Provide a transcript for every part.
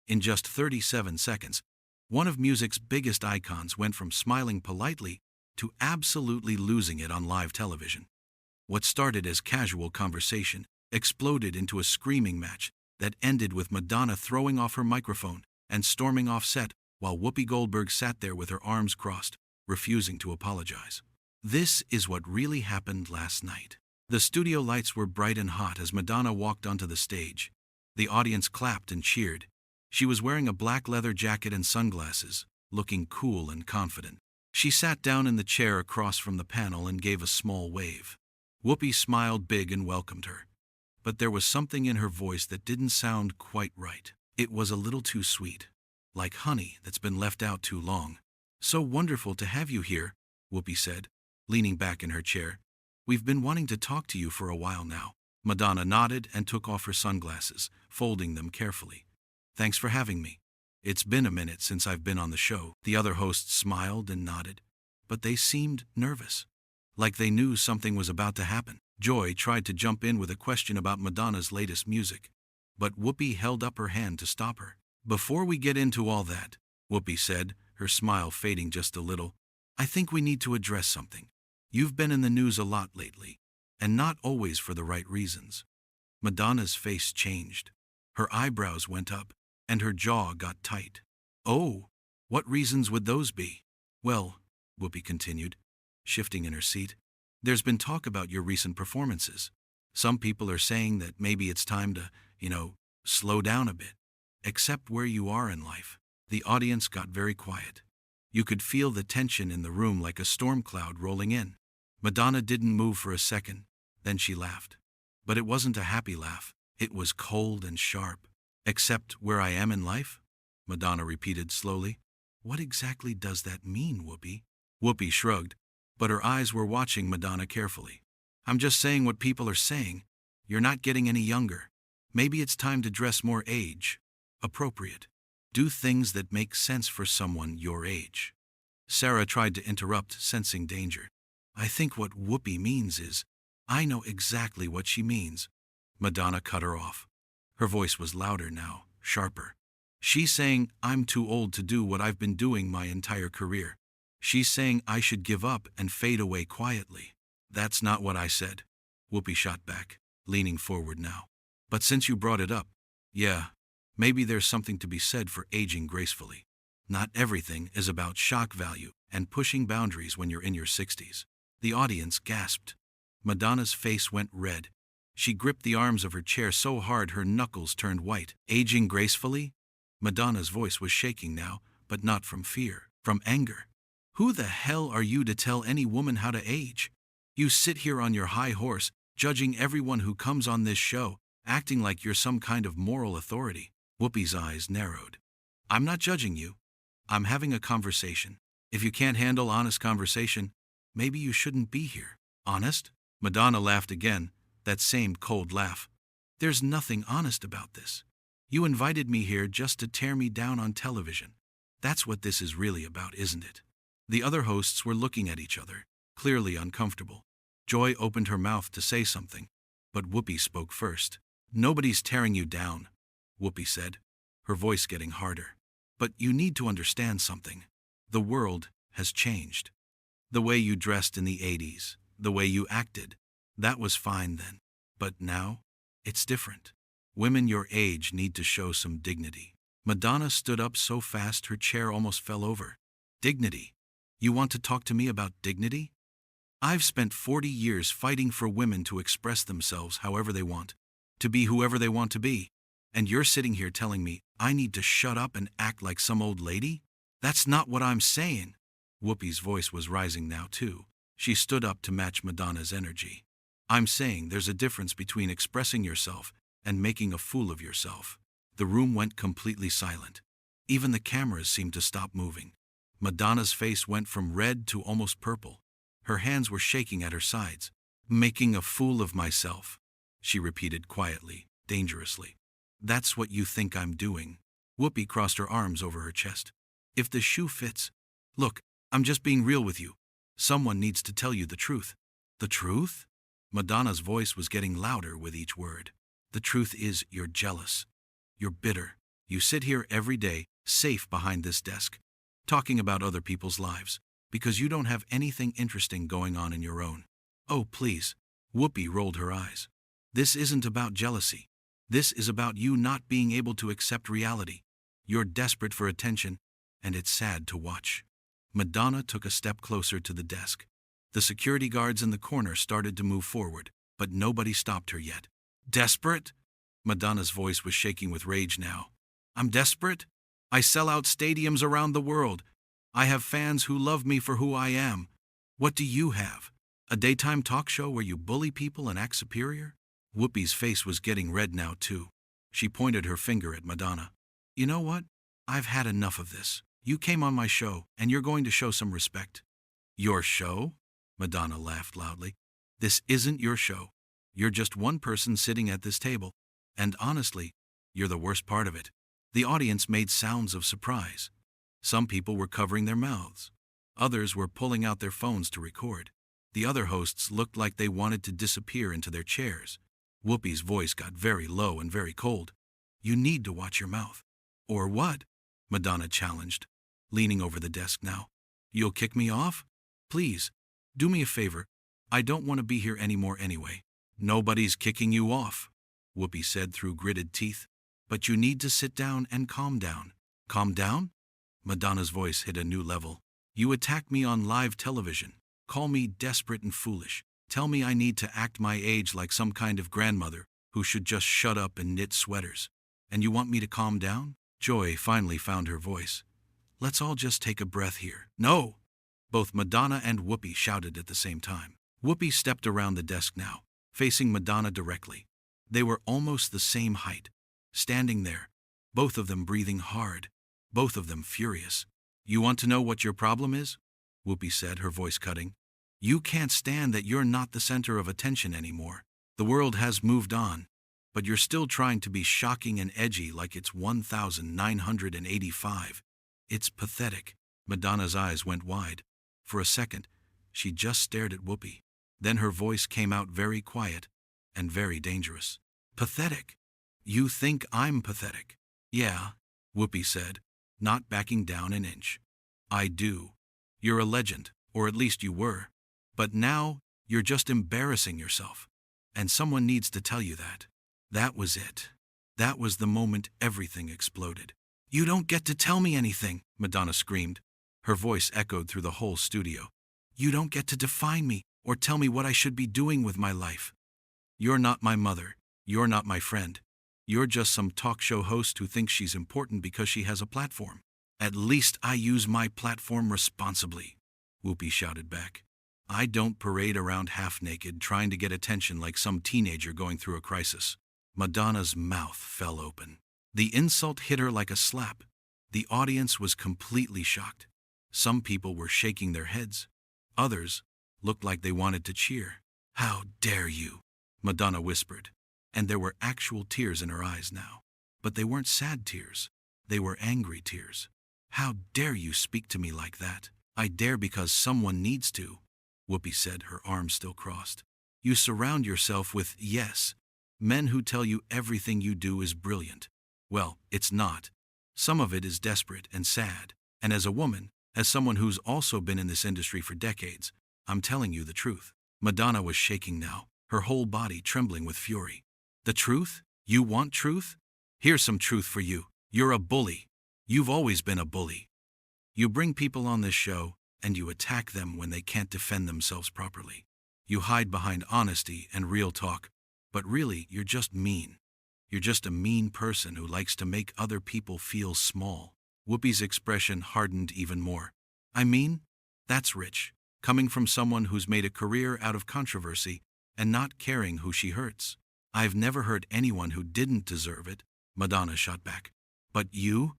In just 37 seconds, one of music's biggest icons went from smiling politely to absolutely losing it on live television. What started as casual conversation exploded into a screaming match that ended with Madonna throwing off her microphone and storming off set while Whoopi Goldberg sat there with her arms crossed, refusing to apologize. This is what really happened last night. The studio lights were bright and hot as Madonna walked onto the stage. The audience clapped and cheered. She was wearing a black leather jacket and sunglasses, looking cool and confident. She sat down in the chair across from the panel and gave a small wave. Whoopi smiled big and welcomed her. But there was something in her voice that didn't sound quite right. It was a little too sweet, like honey that's been left out too long. "So wonderful to have you here," Whoopi said, leaning back in her chair. "We've been wanting to talk to you for a while now." Madonna nodded and took off her sunglasses, folding them carefully. "Thanks for having me. It's been a minute since I've been on the show." The other hosts smiled and nodded, but they seemed nervous, like they knew something was about to happen. Joy tried to jump in with a question about Madonna's latest music, but Whoopi held up her hand to stop her. "Before we get into all that," Whoopi said, her smile fading just a little, "I think we need to address something. You've been in the news a lot lately, and not always for the right reasons." Madonna's face changed. Her eyebrows went up, and her jaw got tight. "Oh, what reasons would those be?" "Well," Whoopi continued, shifting in her seat, "there's been talk about your recent performances. Some people are saying that maybe it's time to, slow down a bit. Accept where you are in life." The audience got very quiet. You could feel the tension in the room like a storm cloud rolling in. Madonna didn't move for a second, then she laughed. But it wasn't a happy laugh. It was cold and sharp. "Accept where I am in life?" Madonna repeated slowly. "What exactly does that mean, Whoopi?" Whoopi shrugged, but her eyes were watching Madonna carefully. "I'm just saying what people are saying. You're not getting any younger. Maybe it's time to dress more age appropriate. Do things that make sense for someone your age." Sarah tried to interrupt, sensing danger. "I think what Whoopi means is, I know exactly what she means." Madonna cut her off. Her voice was louder now, sharper. "She's saying I'm too old to do what I've been doing my entire career. She's saying I should give up and fade away quietly." "That's not what I said," Whoopi shot back, leaning forward now. "But since you brought it up, yeah, maybe there's something to be said for aging gracefully. Not everything is about shock value and pushing boundaries when you're in your 60s. The audience gasped. Madonna's face went red. She gripped the arms of her chair so hard her knuckles turned white. "Aging gracefully?" Madonna's voice was shaking now, but not from fear, from anger. "Who the hell are you to tell any woman how to age? You sit here on your high horse, judging everyone who comes on this show, acting like you're some kind of moral authority." Whoopi's eyes narrowed. "I'm not judging you. I'm having a conversation. If you can't handle honest conversation, maybe you shouldn't be here." "Honest?" Madonna laughed again, that same cold laugh. "There's nothing honest about this. You invited me here just to tear me down on television. That's what this is really about, isn't it?" The other hosts were looking at each other, clearly uncomfortable. Joy opened her mouth to say something, but Whoopi spoke first. "Nobody's tearing you down," Whoopi said, her voice getting harder. "But you need to understand something. The world has changed. The way you dressed in the 80s, the way you acted, that was fine then. But now, it's different. Women your age need to show some dignity." Madonna stood up so fast her chair almost fell over. "Dignity? You want to talk to me about dignity? I've spent 40 years fighting for women to express themselves however they want, to be whoever they want to be. And you're sitting here telling me I need to shut up and act like some old lady? That's not what I'm saying." Whoopi's voice was rising now too. She stood up to match Madonna's energy. "I'm saying there's a difference between expressing yourself and making a fool of yourself." The room went completely silent. Even the cameras seemed to stop moving. Madonna's face went from red to almost purple. Her hands were shaking at her sides. "Making a fool of myself," she repeated quietly, dangerously. "That's what you think I'm doing." Whoopi crossed her arms over her chest. "If the shoe fits. Look, I'm just being real with you. Someone needs to tell you the truth." "The truth?" Madonna's voice was getting louder with each word. "The truth is you're jealous. You're bitter. You sit here every day, safe behind this desk, talking about other people's lives, because you don't have anything interesting going on in your own. Oh, please. Whoopi rolled her eyes. This isn't about jealousy. This is about you not being able to accept reality. You're desperate for attention, and it's sad to watch. Madonna took a step closer to the desk. The security guards in the corner started to move forward, but nobody stopped her yet. Desperate? Madonna's voice was shaking with rage now. I'm desperate? I sell out stadiums around the world. I have fans who love me for who I am. What do you have? A daytime talk show where you bully people and act superior? Whoopi's face was getting red now too. She pointed her finger at Madonna. You know what? I've had enough of this. You came on my show, and you're going to show some respect. Your show? Madonna laughed loudly. This isn't your show. You're just one person sitting at this table. And honestly, you're the worst part of it. The audience made sounds of surprise. Some people were covering their mouths. Others were pulling out their phones to record. The other hosts looked like they wanted to disappear into their chairs. Whoopi's voice got very low and very cold. You need to watch your mouth. Or what? Madonna challenged, leaning over the desk now. You'll kick me off? Please, do me a favor. I don't want to be here anymore anyway. Nobody's kicking you off, Whoopi said through gritted teeth. But you need to sit down and calm down. Calm down? Madonna's voice hit a new level. You attack me on live television. Call me desperate and foolish. Tell me I need to act my age like some kind of grandmother who should just shut up and knit sweaters. And you want me to calm down? Joy finally found her voice. Let's all just take a breath here. No! Both Madonna and Whoopi shouted at the same time. Whoopi stepped around the desk now, facing Madonna directly. They were almost the same height, standing there, both of them breathing hard, both of them furious. You want to know what your problem is? Whoopi said, her voice cutting. You can't stand that you're not the center of attention anymore. The world has moved on, but you're still trying to be shocking and edgy like it's 1985. It's pathetic. Madonna's eyes went wide. For a second, she just stared at Whoopi. Then her voice came out very quiet and very dangerous. Pathetic? You think I'm pathetic? Yeah, Whoopi said, not backing down an inch. I do. You're a legend, or at least you were. But now, you're just embarrassing yourself. And someone needs to tell you that. That was it. That was the moment everything exploded. You don't get to tell me anything, Madonna screamed. Her voice echoed through the whole studio. You don't get to define me or tell me what I should be doing with my life. You're not my mother. You're not my friend. You're just some talk show host who thinks she's important because she has a platform. At least I use my platform responsibly, Whoopi shouted back. I don't parade around half-naked trying to get attention like some teenager going through a crisis. Madonna's mouth fell open. The insult hit her like a slap. The audience was completely shocked. Some people were shaking their heads. Others looked like they wanted to cheer. How dare you? Madonna whispered, and there were actual tears in her eyes now. But they weren't sad tears. They were angry tears. How dare you speak to me like that? I dare because someone needs to, Whoopi said, her arms still crossed. You surround yourself with, yes, men who tell you everything you do is brilliant. Well, it's not. Some of it is desperate and sad. And as a woman, as someone who's also been in this industry for decades, I'm telling you the truth. Madonna was shaking now, her whole body trembling with fury. The truth? You want truth? Here's some truth for you. You're a bully. You've always been a bully. You bring people on this show, and you attack them when they can't defend themselves properly. You hide behind honesty and real talk, but really, you're just mean. You're just a mean person who likes to make other people feel small. Whoopi's expression hardened even more. I mean, that's rich, coming from someone who's made a career out of controversy and not caring who she hurts. I've never hurt anyone who didn't deserve it, Madonna shot back. But you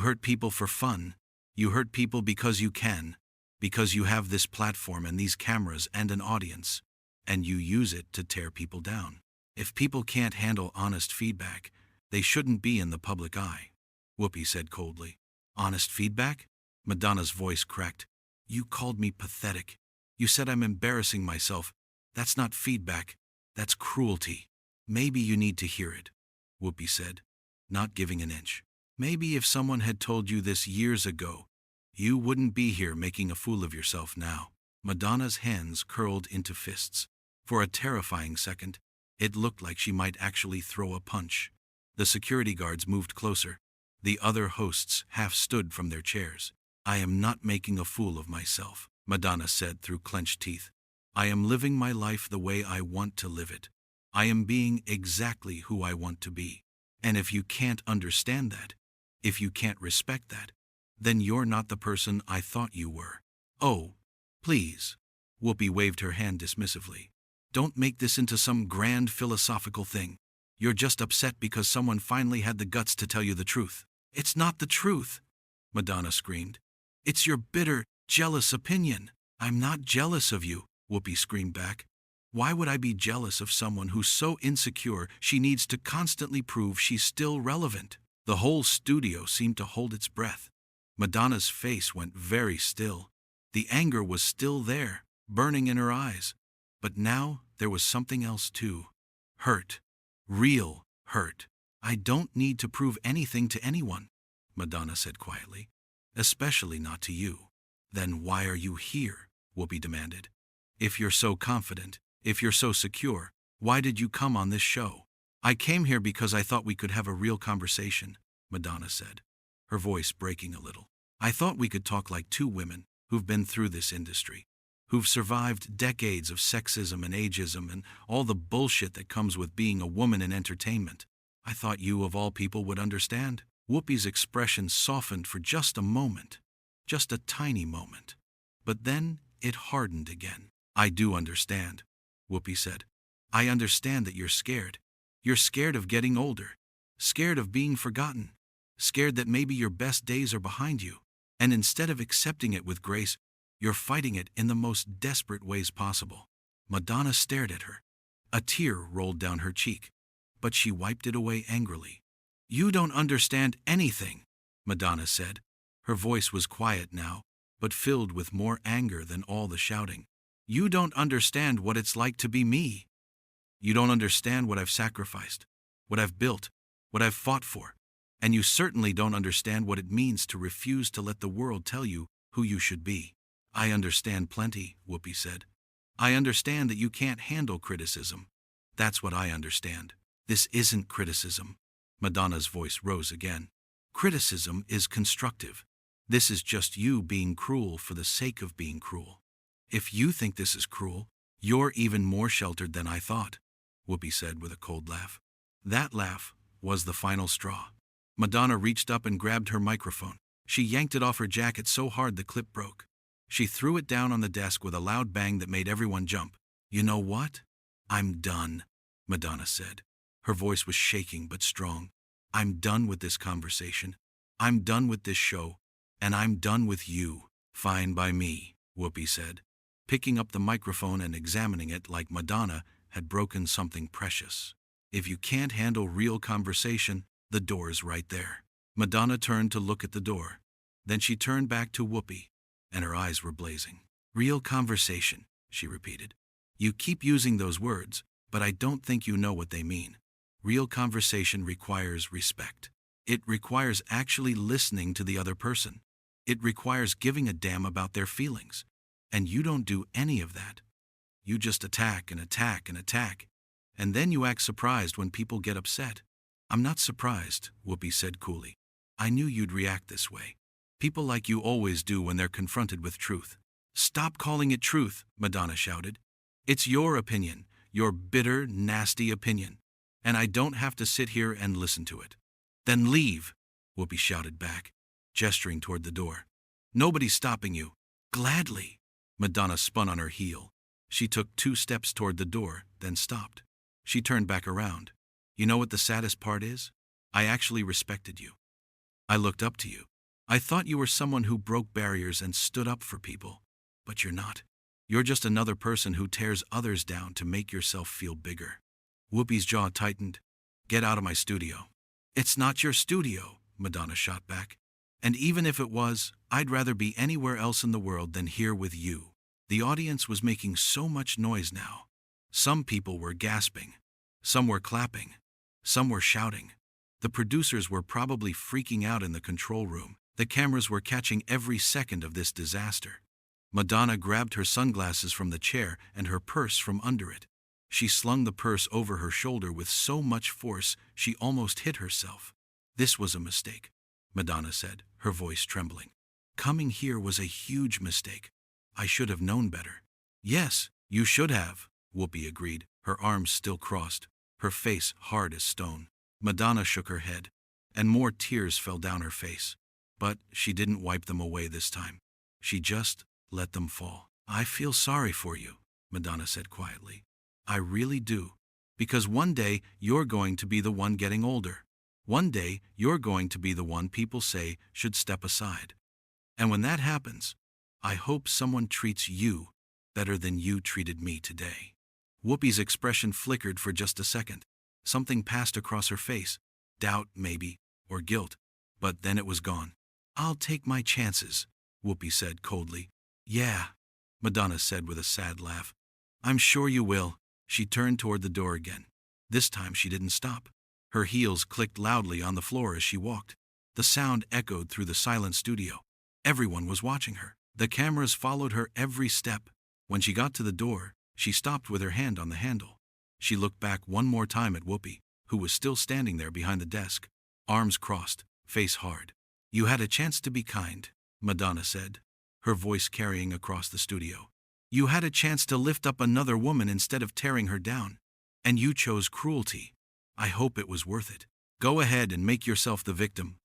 hurt people for fun. You hurt people because you can, because you have this platform and these cameras and an audience, and you use it to tear people down. If people can't handle honest feedback, they shouldn't be in the public eye, Whoopi said coldly. Honest feedback? Madonna's voice cracked. You called me pathetic. You said I'm embarrassing myself. That's not feedback. That's cruelty. Maybe you need to hear it, Whoopi said, not giving an inch. Maybe if someone had told you this years ago, you wouldn't be here making a fool of yourself now. Madonna's hands curled into fists. For a terrifying second, it looked like she might actually throw a punch. The security guards moved closer. The other hosts half stood from their chairs. I am not making a fool of myself, Madonna said through clenched teeth. I am living my life the way I want to live it. I am being exactly who I want to be. And if you can't understand that, if you can't respect that, then you're not the person I thought you were. Oh, please. Whoopi waved her hand dismissively. Don't make this into some grand philosophical thing. You're just upset because someone finally had the guts to tell you the truth. It's not the truth, Madonna screamed. It's your bitter, jealous opinion. I'm not jealous of you, Whoopi screamed back. Why would I be jealous of someone who's so insecure she needs to constantly prove she's still relevant? The whole studio seemed to hold its breath. Madonna's face went very still. The anger was still there, burning in her eyes. But now there was something else too. Hurt. Real hurt. I don't need to prove anything to anyone, Madonna said quietly. Especially not to you. Then why are you here? Whoopi demanded. If you're so confident, if you're so secure, why did you come on this show? I came here because I thought we could have a real conversation, Madonna said, her voice breaking a little. I thought we could talk like two women who've been through this industry, who've survived decades of sexism and ageism and all the bullshit that comes with being a woman in entertainment. I thought you, of all people, would understand. Whoopi's expression softened for just a moment, just a tiny moment. But then it hardened again. I do understand, Whoopi said. I understand that you're scared. You're scared of getting older, scared of being forgotten, scared that maybe your best days are behind you. And instead of accepting it with grace, you're fighting it in the most desperate ways possible. Madonna stared at her. A tear rolled down her cheek, but she wiped it away angrily. You don't understand anything, Madonna said. Her voice was quiet now, but filled with more anger than all the shouting. You don't understand what it's like to be me. You don't understand what I've sacrificed, what I've built, what I've fought for. And you certainly don't understand what it means to refuse to let the world tell you who you should be. I understand plenty, Whoopi said. I understand that you can't handle criticism. That's what I understand. This isn't criticism. Madonna's voice rose again. Criticism is constructive. This is just you being cruel for the sake of being cruel. If you think this is cruel, you're even more sheltered than I thought, Whoopi said with a cold laugh. That laugh was the final straw. Madonna reached up and grabbed her microphone. She yanked it off her jacket so hard the clip broke. She threw it down on the desk with a loud bang that made everyone jump. You know what? I'm done, Madonna said. Her voice was shaking but strong. I'm done with this conversation. I'm done with this show. And I'm done with you. Fine by me, Whoopi said, picking up the microphone and examining it like Madonna had broken something precious. If you can't handle real conversation, the door's right there. Madonna turned to look at the door. Then she turned back to Whoopi, and her eyes were blazing. Real conversation, she repeated. You keep using those words, but I don't think you know what they mean. Real conversation requires respect. It requires actually listening to the other person. It requires giving a damn about their feelings. And you don't do any of that. You just attack and attack and attack. And then you act surprised when people get upset. I'm not surprised, Whoopi said coolly. I knew you'd react this way. People like you always do when they're confronted with truth. Stop calling it truth, Madonna shouted. It's your opinion, your bitter, nasty opinion. And I don't have to sit here and listen to it. Then leave, Whoopi shouted back, gesturing toward the door. Nobody's stopping you. Gladly. Madonna spun on her heel. She took 2 steps toward the door, then stopped. She turned back around. You know what the saddest part is? I actually respected you. I looked up to you. I thought you were someone who broke barriers and stood up for people. But you're not. You're just another person who tears others down to make yourself feel bigger. Whoopi's jaw tightened. Get out of my studio. It's not your studio, Madonna shot back. And even if it was, I'd rather be anywhere else in the world than here with you. The audience was making so much noise now. Some people were gasping. Some were clapping. Some were shouting. The producers were probably freaking out in the control room. The cameras were catching every second of this disaster. Madonna grabbed her sunglasses from the chair and her purse from under it. She slung the purse over her shoulder with so much force she almost hit herself. "This was a mistake," Madonna said, her voice trembling. "Coming here was a huge mistake. I should have known better." "Yes, you should have," Whoopi agreed, her arms still crossed, her face hard as stone. Madonna shook her head, and more tears fell down her face. But she didn't wipe them away this time. She just let them fall. "I feel sorry for you," Madonna said quietly. "I really do. Because one day you're going to be the one getting older. One day you're going to be the one people say should step aside. And when that happens, I hope someone treats you better than you treated me today." Whoopi's expression flickered for just a second. Something passed across her face. Doubt, maybe, or guilt. But then it was gone. "I'll take my chances," Whoopi said coldly. "Yeah," Madonna said with a sad laugh. "I'm sure you will." She turned toward the door again. This time she didn't stop. Her heels clicked loudly on the floor as she walked. The sound echoed through the silent studio. Everyone was watching her. The cameras followed her every step. When she got to the door, she stopped with her hand on the handle. She looked back one more time at Whoopi, who was still standing there behind the desk, arms crossed, face hard. "You had a chance to be kind," Madonna said, her voice carrying across the studio. "You had a chance to lift up another woman instead of tearing her down. And you chose cruelty. I hope it was worth it. Go ahead and make yourself the victim,"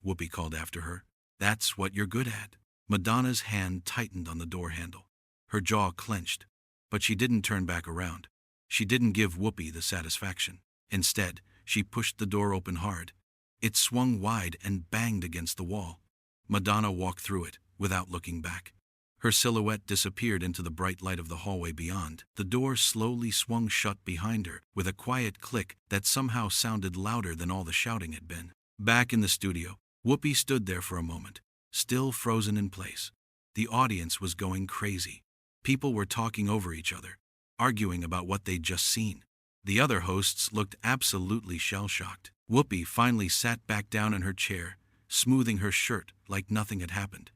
Whoopi called after her. "That's what you're good at." Madonna's hand tightened on the door handle. Her jaw clenched, but she didn't turn back around. She didn't give Whoopi the satisfaction. Instead, she pushed the door open hard. It swung wide and banged against the wall. Madonna walked through it, without looking back. Her silhouette disappeared into the bright light of the hallway beyond. The door slowly swung shut behind her, with a quiet click that somehow sounded louder than all the shouting had been. Back in the studio, Whoopi stood there for a moment, still frozen in place. The audience was going crazy. People were talking over each other, arguing about what they'd just seen. The other hosts looked absolutely shell-shocked. Whoopi finally sat back down in her chair, smoothing her shirt like nothing had happened.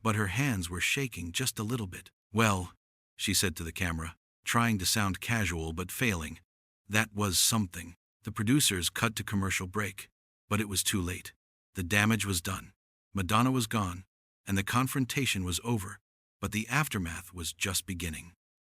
But her hands were shaking just a little bit. "Well," she said to the camera, trying to sound casual but failing, "that was something." The producers cut to commercial break, but it was too late. The damage was done. Madonna was gone, and the confrontation was over, but the aftermath was just beginning.